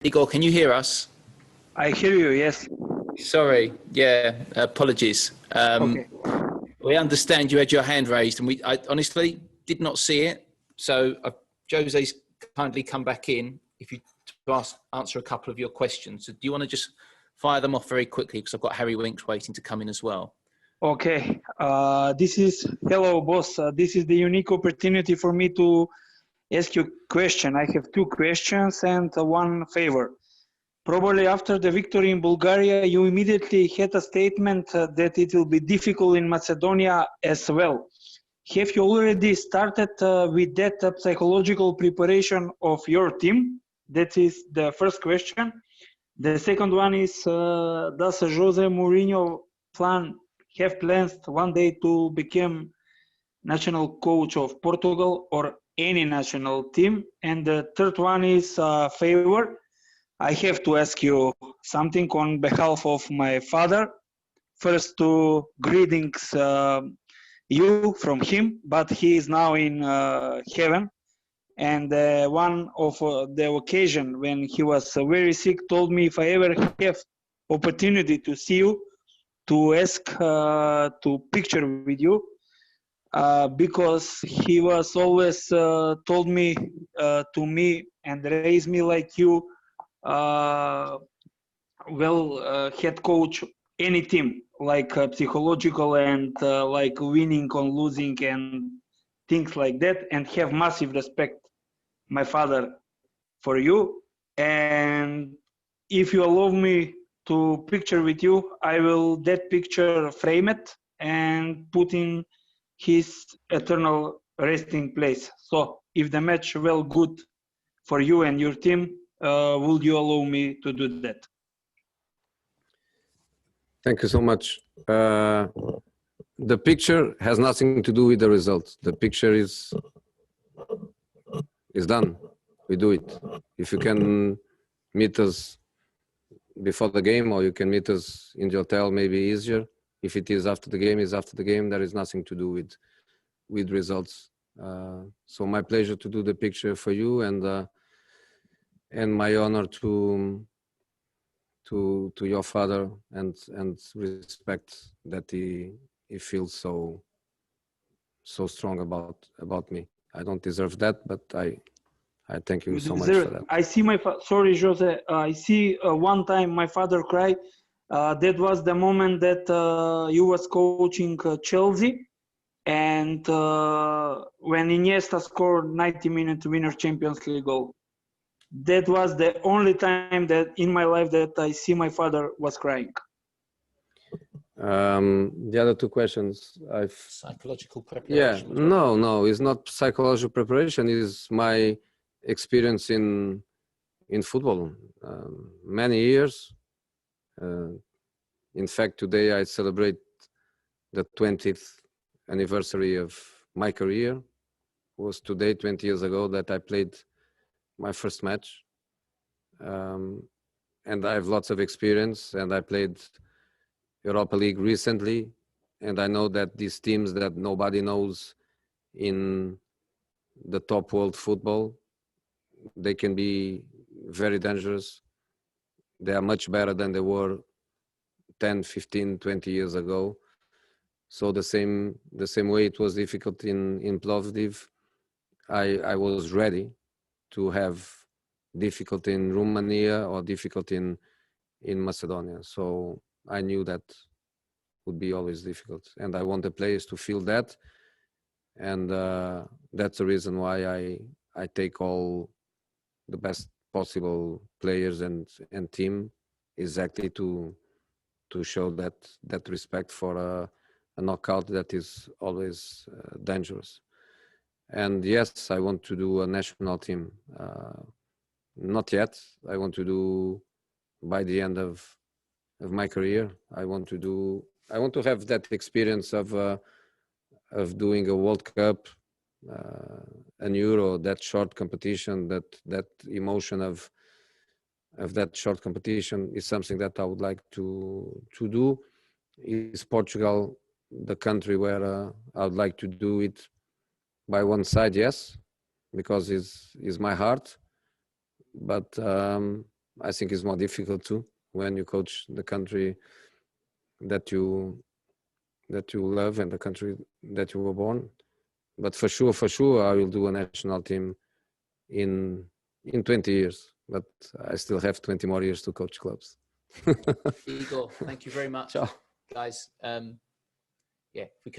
Igor, can you hear us? I hear you, yes. Sorry, apologies. Okay. We understand you had your hand raised, and I honestly did not see it. So Jose's kindly come back in if you to answer a couple of your questions. So do you want to just fire them off very quickly, because I've got Harry Winks waiting to come in as well. Okay. Hello, boss. This is the unique opportunity for me to ask you a question. I have two questions and one favor. Probably after the victory in Bulgaria, you immediately had a statement that it will be difficult in Macedonia as well. Have you already started with that psychological preparation of your team? That is the first question. The second one is, does Jose Mourinho have plans one day to become national coach of Portugal or any national team? And the third one is a favor. I have to ask you something on behalf of my father. First, two greetings you from him, but he is now in heaven. And one of the occasion when he was very sick told me if I ever have opportunity to see you, to ask to picture with you, because he was always told me to me and raised me like you, head coach any team, like psychological and like winning on losing and things like that, and have massive respect, my father, for you. And if you allow me to picture with you, I will that picture frame it and put in his eternal resting place. So if the match well good for you and your team, would you allow me to do that? Thank you so much. The picture has nothing to do with the result. The picture is done. We do it. If you can meet us before the game, or you can meet us in the hotel, maybe easier. If it is after the game, is after the game. There is nothing to do with results. So my pleasure to do the picture for you, and my honor to your father, and respect that he feels so strong about me. I don't deserve that, but I thank you so much for that. I see sorry, Jose. I see one time my father cried. That was the moment that you was coaching Chelsea, and when Iniesta scored 90-minute winner Champions League goal. That was the only time that in my life that I see my father was crying. The other two questions, psychological preparation. Yeah, no, it's not psychological preparation. It's my experience in football. Many years. In fact, today I celebrate the 20th anniversary of my career. It was today, 20 years ago, that I played my first match. And I have lots of experience, and I played Europa League recently, and I know that these teams that nobody knows in the top world football, they can be very dangerous. They are much better than they were 10, 15, 20 years ago. So the same way it was difficult in Plovdiv, I was ready to have difficulty in Romania or difficulty in Macedonia. So I knew that would be always difficult, and I want the players to feel that, and that's the reason why I take all the best possible players and team, exactly to show that respect for a knockout that is always dangerous. And yes, I want to do a national team. Not yet. I want to do by the end of my career. I want to have that experience of doing a World Cup, an Euro, that short competition, that emotion of that short competition is something that I would like to do. Is Portugal the country where I would like to do it? By one side, yes, because it's my heart. But I think it's more difficult too when you coach the country that you love and the country that you were born. But for sure, I will do a national team in 20 years. But I still have 20 more years to coach clubs. Igor, thank you very much, Ciao. guys. Yeah, if we can.